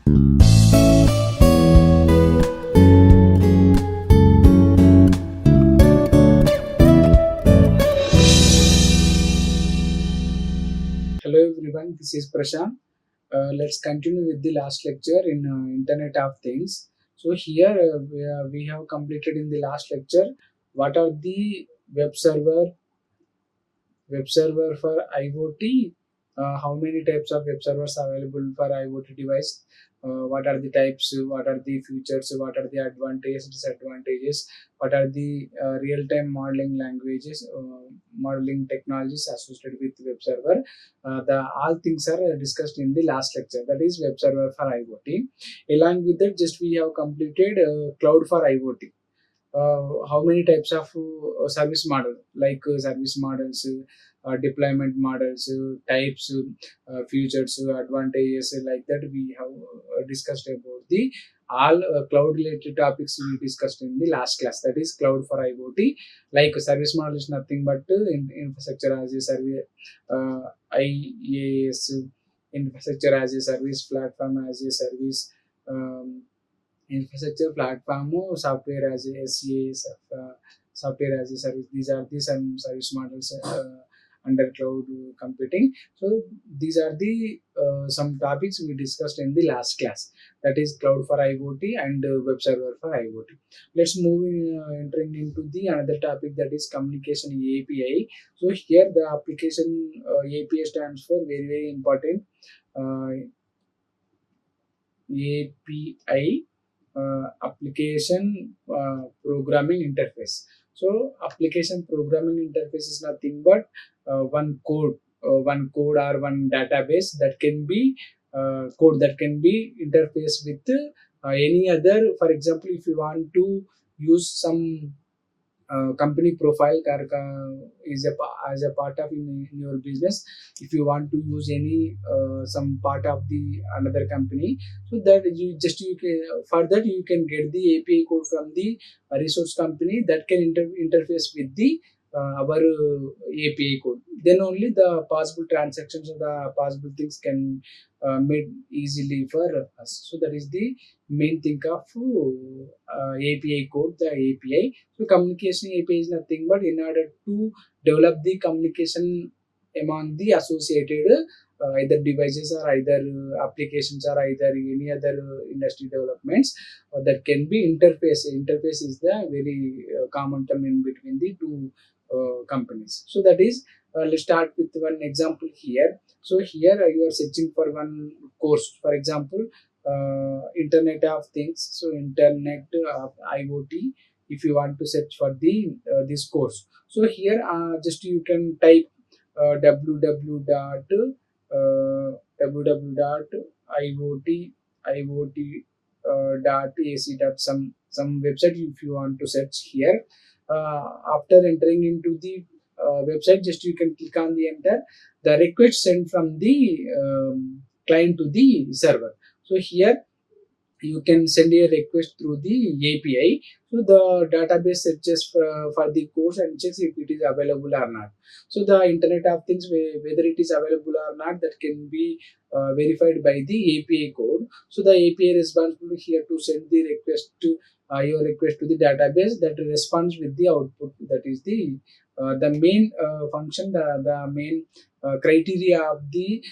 Hello everyone, this is Prashanth. Let's continue with the last lecture in Internet of Things. So here we have completed in the last lecture what are the web server for IoT, how many types of web servers are available for IoT device, what are the types, what are the features, what are the advantages, disadvantages, what are the real-time modeling languages, modeling technologies associated with web server. The all things are discussed in the last lecture, that is web server for IoT. Along with that, just we have completed cloud for IoT. How many types of service model, like service models, deployment models, types, features, advantages, like that we have discussed about the all cloud related topics we discussed in the last class, that is cloud for IoT. Like service model is nothing but infrastructure as a service, IaaS, infrastructure as a service, platform as a service, infrastructure platform, software as a software as a service. These are the some service models under cloud computing. So these are the some topics we discussed in the last class, that is cloud for IoT and web server for IoT. Let's move entering into the another topic, that is communication API. So here the application API stands for very important API, application programming interface. So application programming interface is nothing but one code or one database that can be code that can be interfaced with any other. For example, if you want to use some company profile is as a part of in your business, if you want to use any some part of the another company, so that you can, for that you can get the API code from the resource company that can interface with the our API code. Then only the possible transactions or the possible things can made easily for us. So that is the main thing of API code, the API. So communication API is nothing but in order to develop the communication among the associated either devices or either applications or either any other industry developments that can be interface. Interface is the very common term in between the two companies. So that is, let's start with one example here. So here you are searching for one course, for example, Internet of Things. So Internet of IoT. If you want to search for the this course, so here just you can type www dot dot ac dot some website if you want to search here. After entering into the website, just you can click on the enter. The request sent from the client to the server. So here you can send a request through the API. So the database searches for the course and checks if it is available or not. So the Internet of Things, whether it is available or not, that can be verified by the API code. So the API responsible here to send the request to your request to the database that responds with the output. That is the main function, the main criteria of the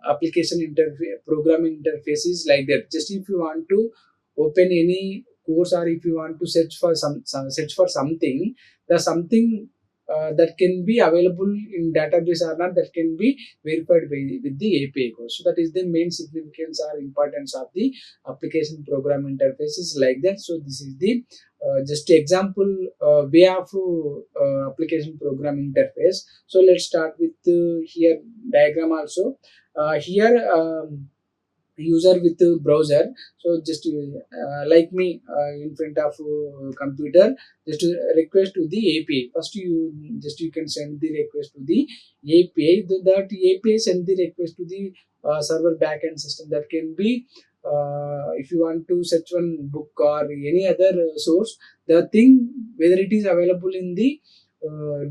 application interface, programming interface is like that. Just if you want to open any course or if you want to search for search for something, the something that can be available in database or not, that can be verified with the API code. So that is the main significance or importance of the application program interface is like that. So this is the just example way of application program interface. So let's start with here diagram also. Here user with browser. So just like me in front of computer, just request to the API. First you can send the request to the API. That API send the request to the server backend system. That can be if you want to search one book or any other source, the thing whether it is available in the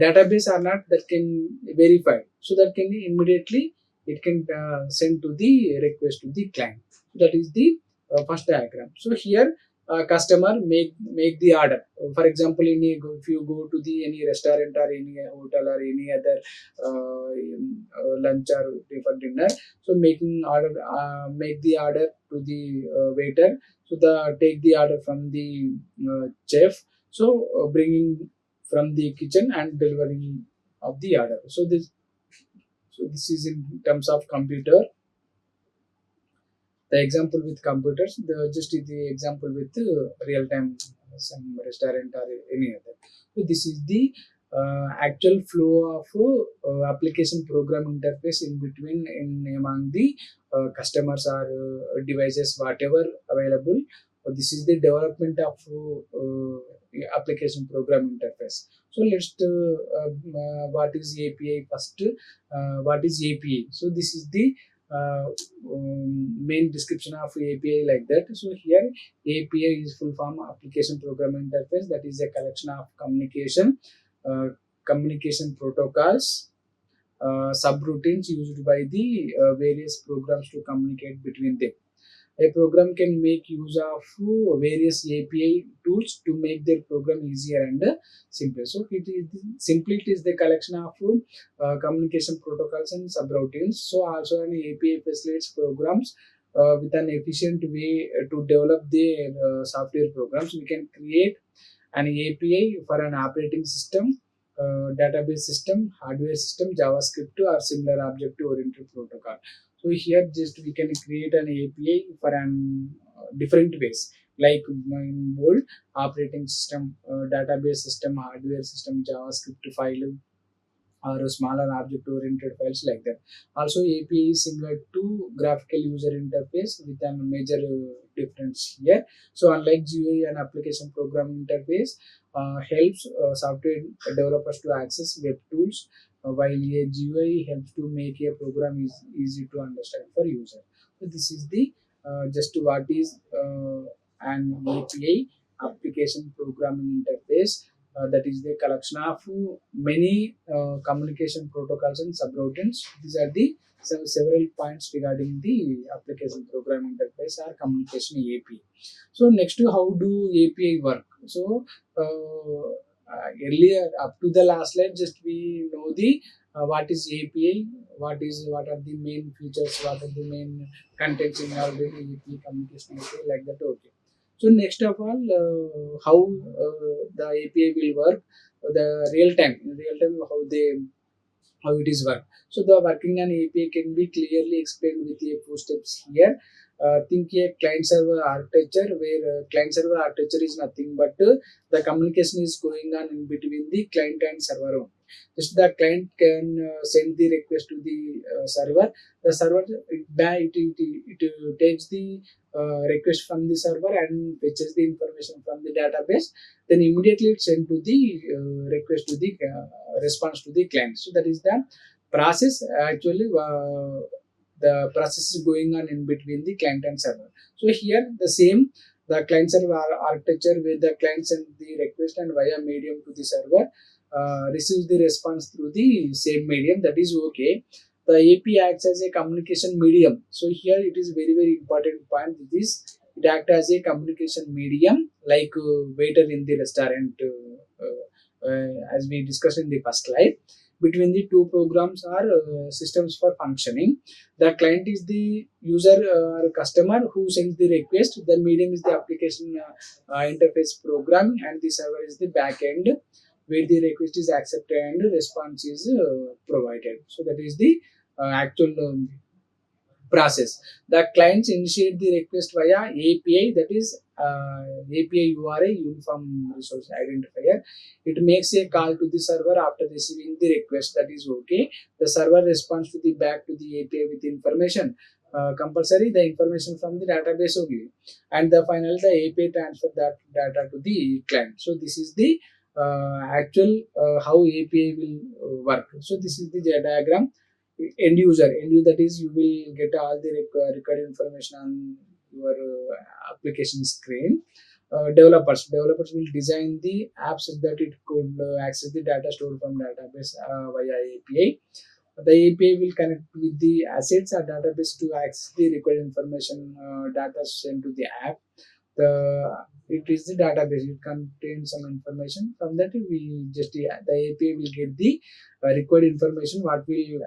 database or not, that can verify. So that can be immediately it can send to the request to the client. That is the first diagram. So here customer make the order. For example, if you go to the any restaurant or any hotel or any other lunch or for dinner, so making order, make the order to the waiter, so the take the order from the chef, so bringing from the kitchen and delivering of the order. So this is in terms of computer. The example with computers, just the example with real time some restaurant or any other. So this is the actual flow of application program interface in between in among the customers or devices whatever available. This is the development of application program interface. So let's what is API first. What is API? So this is the main description of API like that. So here API is full form application program interface, that is a collection of communication protocols, subroutines used by the various programs to communicate between them. A program can make use of various API tools to make their program easier and simpler. So it is the collection of communication protocols and subroutines. So also an API facilitates programs with an efficient way to develop the software programs. We can create an API for an operating system, database system, hardware system, JavaScript, or similar object-oriented protocol. So here just we can create an API for an different ways, like in bold operating system, database system, hardware system, JavaScript file, or smaller object-oriented files like that. Also, API is similar to graphical user interface with a major difference here. So, unlike GUI and application program interface, helps software developers to access web tools, while a GUI helps to make a program is easy to understand for user. So, this is the just what is an API, application programming interface. That is the collection of many communication protocols and subroutines. These are the several points regarding the application program interface or communication API. So next, how do API work? So earlier up to the last slide, just we know the what is API, what are the main features, what are the main contents involved in API communication API like that. Okay. So next of all, how the API will work, the real time how it is work. So the working on API can be clearly explained with a few steps here. Think a client server architecture where client server architecture is nothing but the communication is going on in between the client and server only. Just the client can send the request to the server. The server it takes the request from the server and fetches the information from the database. Then immediately it send to the request to the response to the client. So that is the process. Actually the process is going on in between the client and server. So here the same, the client server architecture where the client sends the request and via medium to the server receives the response through the same medium. That is okay. The API acts as a communication medium. So here it is very important point. This it acts as a communication medium, like waiter in the restaurant, as we discussed in the first slide. Between the two programs or systems for functioning, the client is the user or customer who sends the request. The medium is the application interface program, and the server is the backend where the request is accepted and response is provided. So that is the actual process. The clients initiate the request via API, that is API URI, Uniform Resource Identifier. It makes a call to the server after receiving the request. That is okay. The server responds to the back to the API with information. Compulsory the information from the database only, and the final the API transfer that data to the client. So this is the actual how API will work. So this is the diagram. End user, that is you will get all the required information on your application screen. Developers will design the apps so that it could access the data stored from database via API. The API will connect with the assets or database to access the required information data sent to the app. It is the database. It contains some information. From that, we just the API will get the required information what will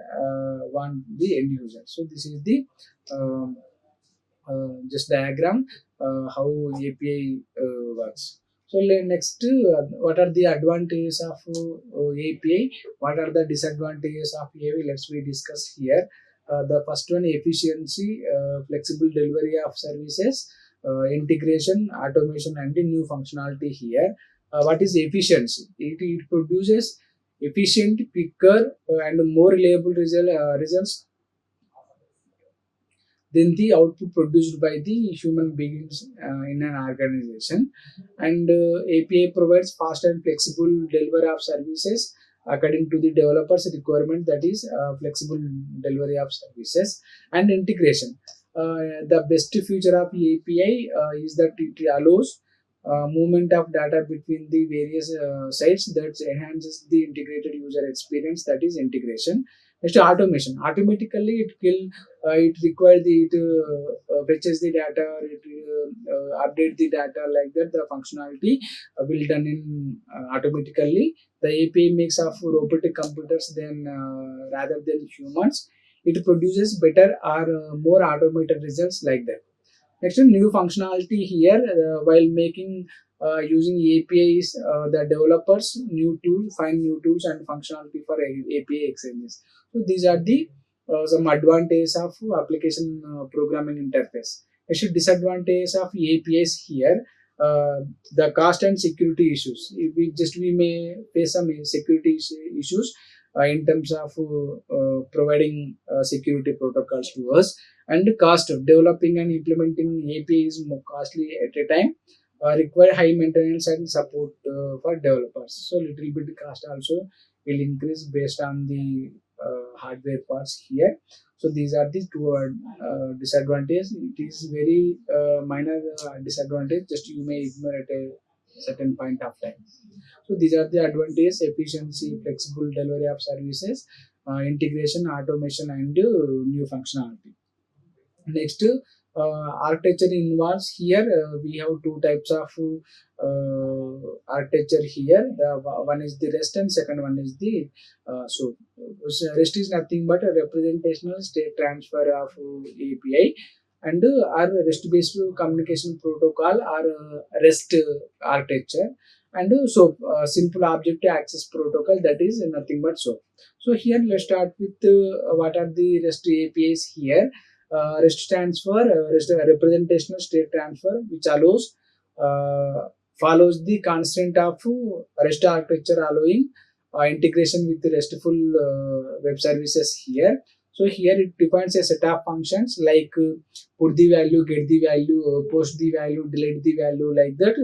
want the end user. So this is the um, just diagram how API works. So next, what are the advantages of API? What are the disadvantages of API? Let's we discuss here. The first one, efficiency, flexible delivery of services, integration, automation, and the new functionality here. What is efficiency? It produces efficient, quicker, and more reliable results than the output produced by the human beings in an organization. And API provides fast and flexible delivery of services according to the developer's requirement, that is flexible delivery of services. And integration. The best feature of API is that it allows movement of data between the various sites that enhances the integrated user experience, that is integration. Next, automation. Automatically it will it requires the it fetches the data, it update the data, like that the functionality will done in automatically. The API makes of robotic computers than rather than humans. It produces better or more automated results, like that. Next, new functionality here while making using APIs, the developers new tool find new tools and functionality for API exchanges. So these are the some advantages of application programming interface. Actually, disadvantages of APIs here, the cost and security issues. If we may face some security issues in terms of providing security protocols to us, and cost of developing and implementing API is more costly at a time, require high maintenance and support for developers. So little bit cost also will increase based on the hardware parts here. So these are the two disadvantages. It is very minor disadvantage, just you may ignore at a certain point of time. So these are the advantages: efficiency, flexible delivery of services, integration, automation, and new functionality. Next, architecture involves here. We have two types of architecture here. The one is the REST and second one is the REST is nothing but a representational state transfer of API, and our REST based communication protocol or REST architecture, and simple object access protocol, that is nothing but so. So here let's start with what are the REST APIs here. REST stands for REST representational state transfer, which allows follows the constraint of REST architecture, allowing integration with the RESTful web services here. So here it defines a set of functions like put the value, get the value, post the value, delete the value, like that.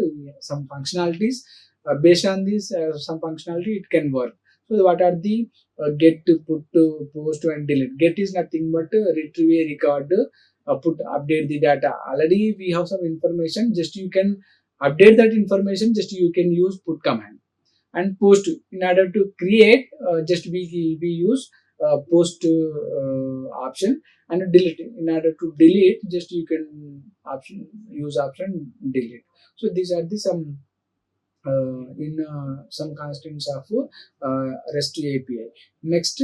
Some functionalities based on this, some functionality it can work. So what are the get, put, post, and delete? Get is nothing but retrieve, record, put, update the data. Already we have some information. Just you can update that information. Just you can use put command. And post, in order to create, just we use post option. And delete, in order to delete, just you can option use option delete. So these are the some in some constraints of REST API. Next,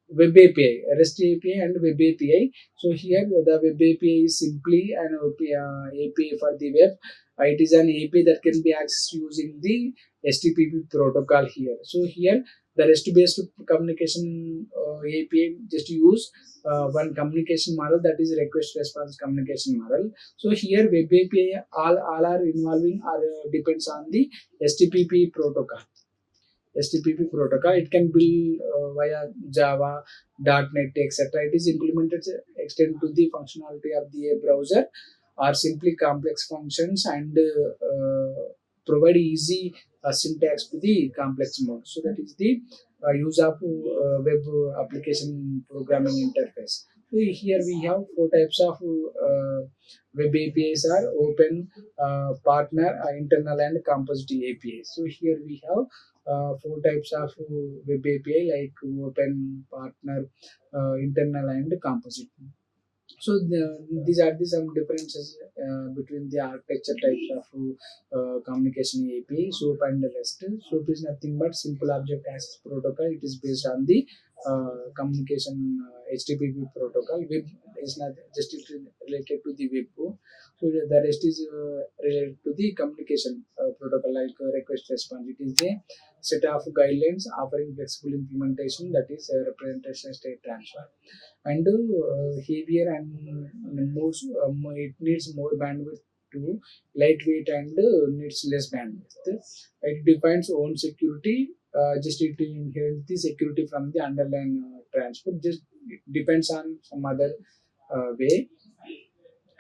Web API, REST API and Web API. So here the Web API is simply an API for the web. It is an API that can be accessed using the HTTP protocol here. So here the REST-based communication API just use one communication model, that is request response communication model. So here Web API all are involving or depends on the HTTP protocol. HTTP protocol. It can build via Java, .NET, etc. It is implemented extend to the functionality of the browser or simply complex functions, and provide easy syntax to the complex mode. So that is the use of web application programming interface. So here we have four types of web APIs are open, partner, internal, and composite APIs. So here we have four types of web API like open, partner, internal, and composite. So these are the some differences between the architecture types of communication API, SOAP and the rest. SOAP is nothing but simple object access protocol. It is based on the communication HTTP protocol. Web is not just related to the web. So the rest is related to the communication protocol like request response. It is a set of guidelines offering flexible implementation, that is representation state transfer, and heavier and more, it needs more bandwidth to lightweight, and needs less bandwidth. It defines own security, just it inherits the security from the underlying transport, just it depends on some other way,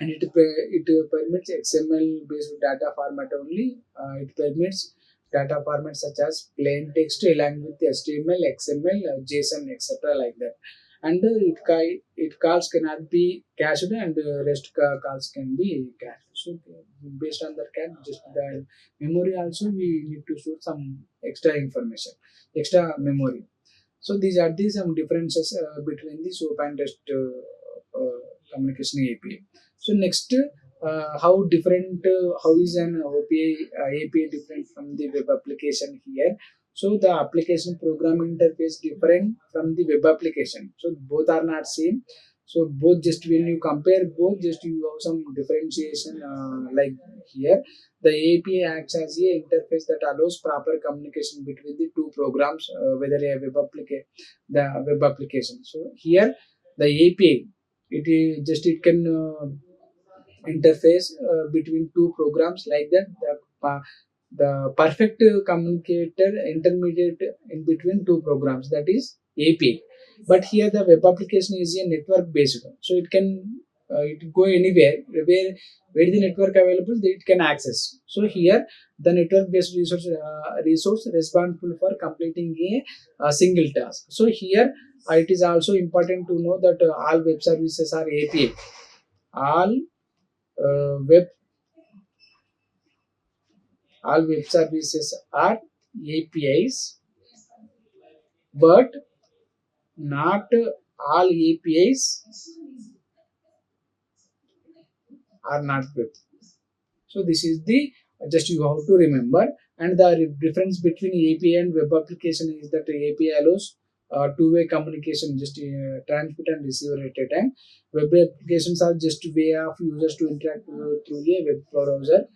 and it permits XML based data format only. It permits data formats such as plain text along with HTML, XML, JSON, etc. like that. And it calls cannot be cached, and rest calls can be cached. So based on that can just the memory also we need to store some extra information, extra memory. So these are the some differences between the SOAP and REST communication API. So next, how is an API different from the web application here? So the application program interface different from the web application. So both are not same. So both, just when you compare both, just you have some differentiation like here. The API acts as a interface that allows proper communication between the two programs, whether a web application. So here the API, it is just it can interface between two programs like that. The perfect communicator intermediate in between two programs, that is API. But here the web application is a network based, so it can it go anywhere where the network available, it can access. So here the network based resource responsible for completing a single task. So here it is also important to know that all web services are API. All web all web services are APIs, but not all APIs are not web. So this is the, just you have to remember. And the difference between API and web application is that API allows two-way communication, just transmit and receive at a time. Web applications are just a way of users to interact through a web browser.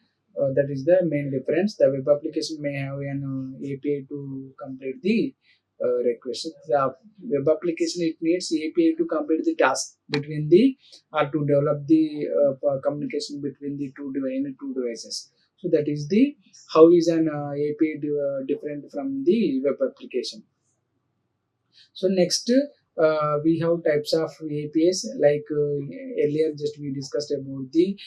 That is the main difference. The web application may have an API to complete the request. The web application, it needs API to complete the task between the, or to develop the communication between the any two devices. So that is the how is an API different from the web application. So next, we have types of APIs like earlier just we discussed about the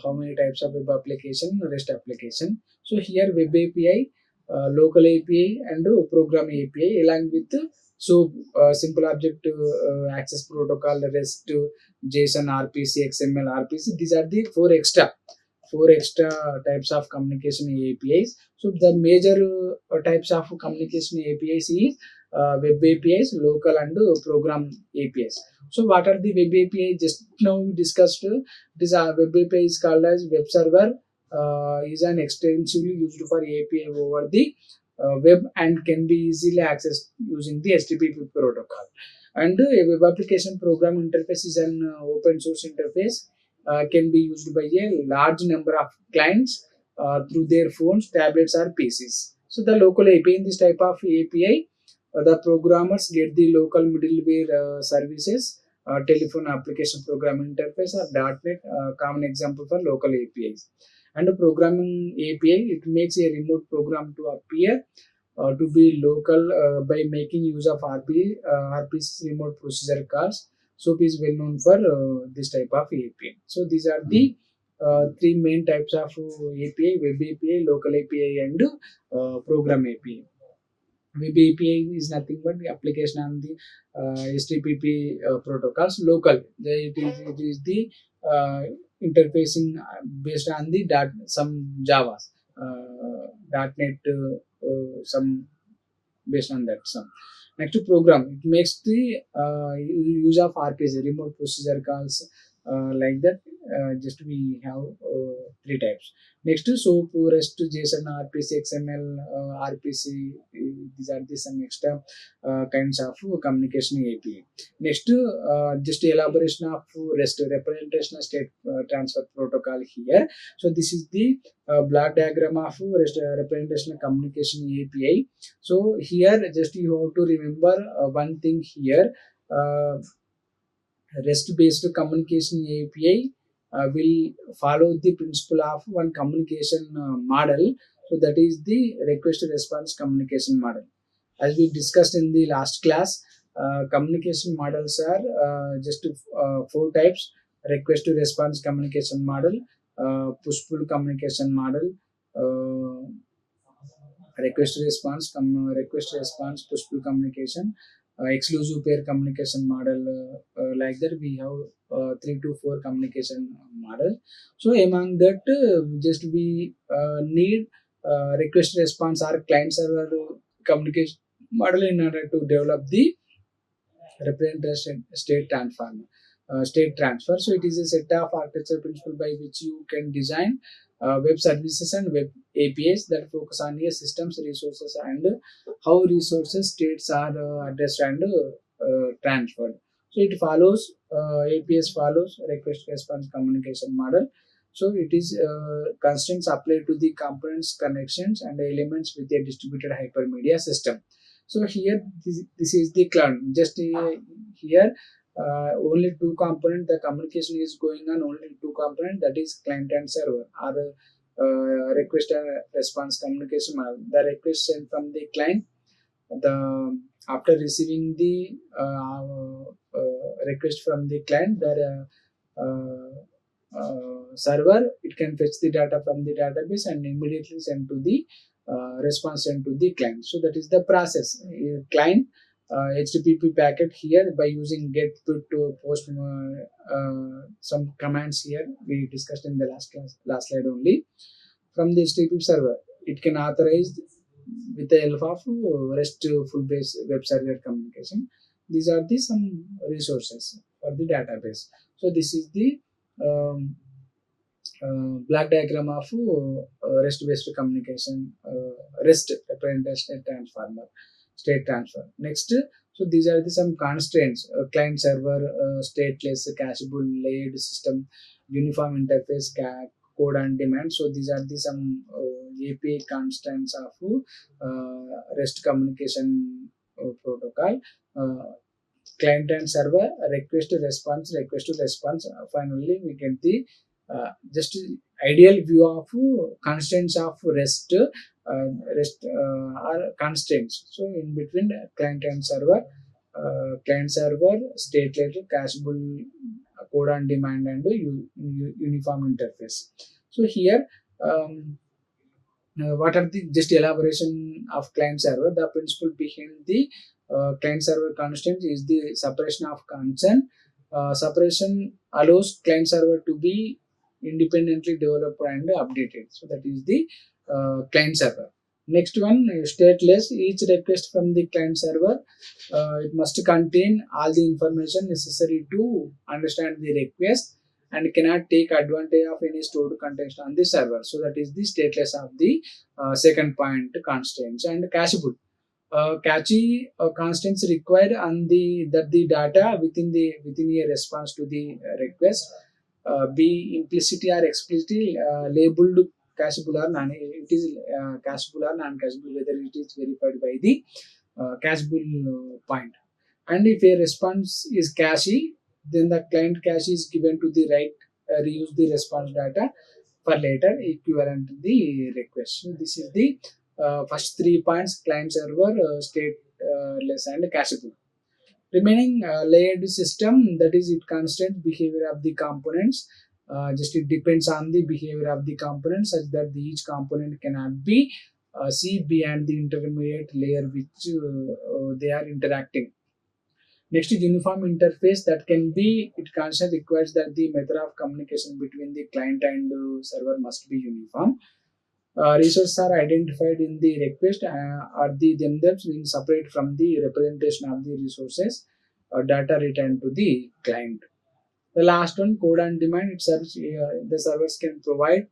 how many types of web application, REST application. So here web API, local API, and program API along with so simple object access protocol, REST, JSON, RPC, XML, RPC. These are the four extra types of communication APIs. So the major types of communication APIs is web APIs, local, and program APIs. So what are the web API? Just now we discussed. This web API is called as web server. Is an extensively used for API over the web and can be easily accessed using the HTTP protocol. And a web application program interface is an open source interface, can be used by a large number of clients through their phones, tablets, or PCs. So the local API, in this type of API, the programmers get the local middleware services, telephone application program interface, or .NET, common example for local APIs. And the programming API, it makes a remote program to appear to be local by making use of RPC's remote procedure calls. SOAP is well known for this type of API. So these are the three main types of API: web API, local API, and program API. Web API is nothing but the application on the HTTP protocols. Local, it is the interfacing based on the some Java, .NET some based on that some. Next to program, it makes the use of RPC, remote procedure calls, like that. Just we have three types. Next to SOAP, REST, JSON, RPC, XML, RPC. These are the some extra kinds of communication API. Next to just elaboration of REST, representational state transfer protocol here. So this is the block diagram of REST, representational communication API. So here just you have to remember one thing here. REST based communication API will follow the principle of one communication model. So that is the request response communication model. As we discussed in the last class, communication models are just four types: request to response communication model, push pull communication model, uh, request response push pull communication, exclusive pair communication model. Like that we have 3 to 4 communication model. So among that, just we need request response or client server communication model in order to develop the representation state transfer. So it is a set of architecture principle by which you can design web services and web APIs that focus on your systems resources and how resources states are addressed and transferred. So it follows APS follows request response communication model. So it is constraints applied to the components, connections, and elements with a distributed hypermedia system. So here this is the client. Just here only two component. The communication is going on only two component, that is client and server, or request and response communication model. The request sent from the client. The after receiving the request from the client, the server, it can fetch the data from the database and immediately send to the response sent to the client. So that is the process. Client HTTP packet here by using get, put, to post, some commands here we discussed in the last slide only. From the HTTP server, it can authorize with the help of RESTful base web server communication. These are the some resources for the database. So this is the black diagram of REST based communication, REST representation transformer state transfer. Next, so these are the some constraints: client server, stateless, cacheable, layered system, uniform interface, code on demand. So these are the some API constraints of REST communication protocol. Client and server, request to response. Finally we get the just ideal view of constraints of REST are constraints. So in between client server, stateless, cacheable, code on demand, and uniform interface. So here, what are the just elaboration of client server? The principle behind the client server constraint is the separation of concern. Separation allows client server to be independently developed and updated. So that is the client server. Next one, stateless. Each request from the client server, it must contain all the information necessary to understand the request and cannot take advantage of any stored context on the server. So that is the stateless of the second point constraints. And cacheable. Cache constants required on the that the data within a response to the request be implicitly or explicitly labeled cacheable or non. It is cacheable or non-cacheable, whether it is verified by the cacheable point. And if a response is cache, then the client cache is given to the right reuse the response data for later equivalent to the request. So this is the first 3 points: client server, stateless, and cacheable. Remaining layered system, that is it constant behavior of the components. Just it depends on the behavior of the components such that each component cannot be see beyond the intermediate layer which they are interacting. Next is uniform interface, that can be it constant requires that the method of communication between the client and server must be uniform. Resources are identified in the request or themselves in separate from the representation of the resources data returned to the client. The last one, code on demand. It serves, the servers can provide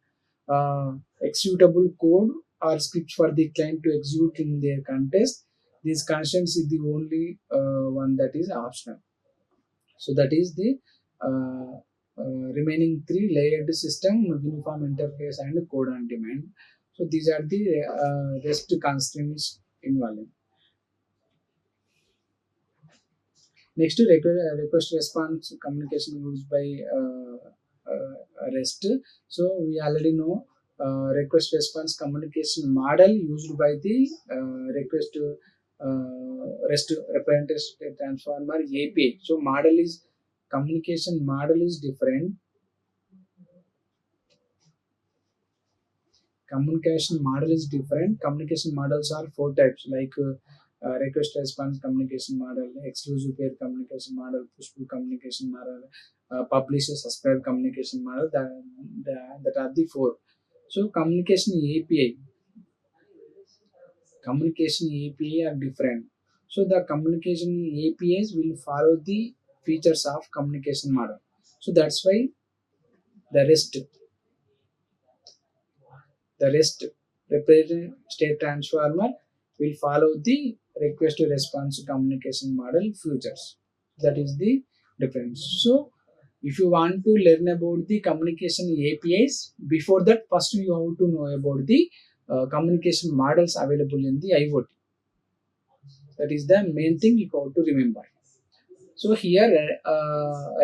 executable code or scripts for the client to execute in their context. These constraints is the only one that is optional. So that is the remaining three layered system, uniform interface and code on demand. So these are the REST constraints involved. Next, request response communication used by REST. So we already know request response communication model used by the request REST representative transformer API. So model is communication model is different. Communication model is different. Communication models are four types, like request response communication model, exclusive pair communication model, push pull communication model, publisher subscribe communication model. That are the four. So communication API are different. So the communication APIs will follow the features of communication model. So that's why the rest represent state transformer will follow the request to response communication model features. That is the difference. So if you want to learn about the communication APIs, before that first you have to know about the communication models available in the IoT. That is the main thing you have to remember. So here,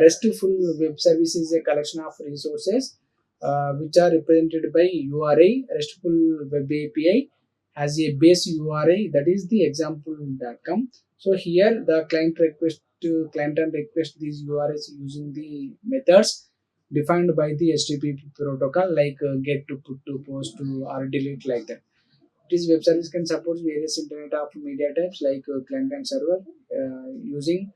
RESTful web service is a collection of resources which are represented by URI. RESTful web API has a base URI, that is the example.com. So here the client and request these URIs using the methods defined by the HTTP protocol, like get to, put to, post to, or delete, like that. This web service can support various Internet of Media types like client and server using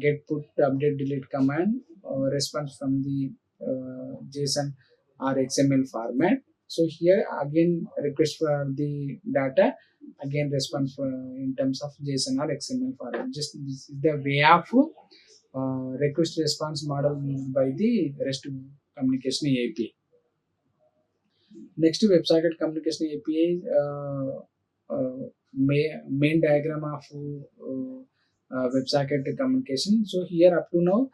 get, put, update, delete command, response from the JSON or XML format. So here again request for the data, again response for, in terms of JSON or XML format. Just this is the way of request response model used by the REST communication API. Next, WebSocket communication API main diagram of WebSocket communication. So here up to now,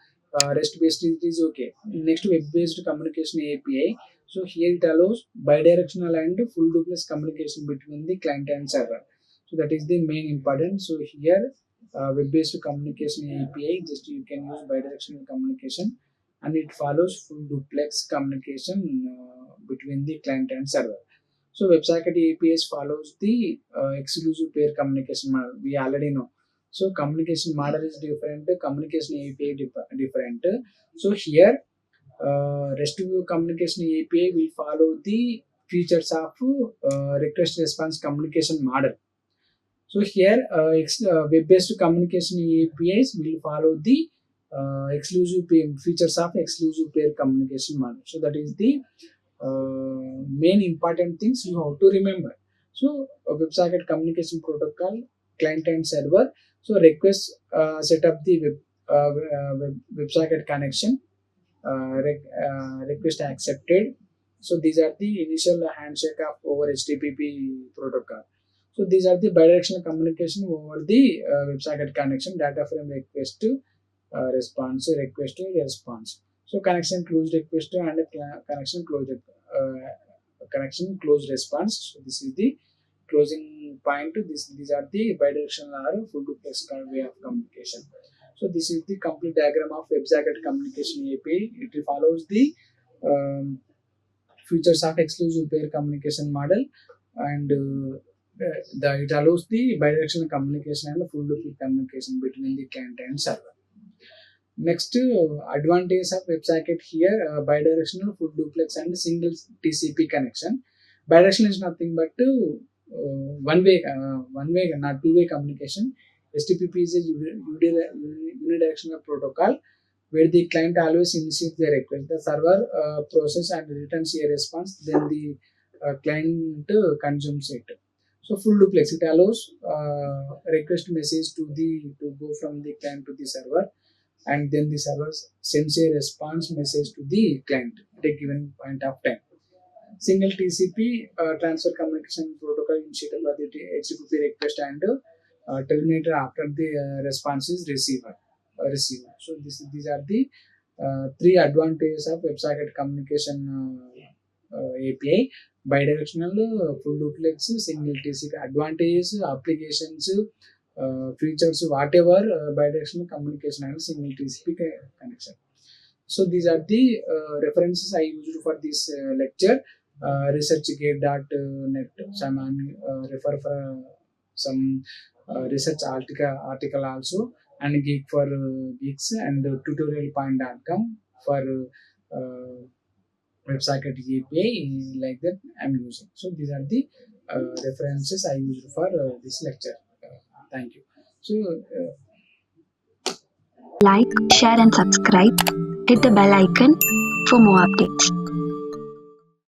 REST based it is okay. Next, web based communication API. So here it allows bidirectional and full duplex communication between the client and server. So that is the main important. So here, web based communication API, just you can use bidirectional communication, and it follows full duplex communication between the client and server. So WebSocket APIs follows the exclusive pair communication model. We already know. So communication model is different, communication API different. So here, RESTful communication API will follow the features of request response communication model. So here, web-based communication APIs will follow the exclusive pair, features of exclusive pair communication model. So that is the main important things you have to remember. So WebSocket communication protocol, client and server. So request set up the WebSocket connection, request accepted. So these are the initial handshake of over HTTP protocol. So these are the bidirectional communication over the WebSocket connection, data frame request to response, request to response. So connection closed request to and connection closed response. So this is the closing point. These are the bidirectional or full duplex way of communication. So this is the complete diagram of WebSocket communication API. It follows the features of exclusive pair communication model, and it allows the bidirectional communication and full loop communication between the client and server. Next, advantage of WebSocket here, bidirectional, full duplex and single TCP connection. Bidirectional is nothing but one way, not two-way communication. HTTP is a unidirectional protocol where the client always initiates the request. The server process and returns a response. Then the client consumes it. So full duplex, it allows request message to go from the client to the server, and then the server sends a response message to the client at a given point of time. Single TCP transfer communication protocol initiated by the HTTP request and terminated after the response is receiver. So these are the three advantages of WebSocket communication API: bidirectional, full duplex, single TCP. Advantages, applications, features, whatever, bidirectional communication and single TCP connection. So these are the references I used for this lecture. Researchgate.net. Some refer for some research article also, and Geek for Geeks, and tutorialpoint.com for WebSocket API, like that I'm using. So these are the references I used for this lecture. Thank you. So Like, share, and subscribe. Hit the bell icon for more updates.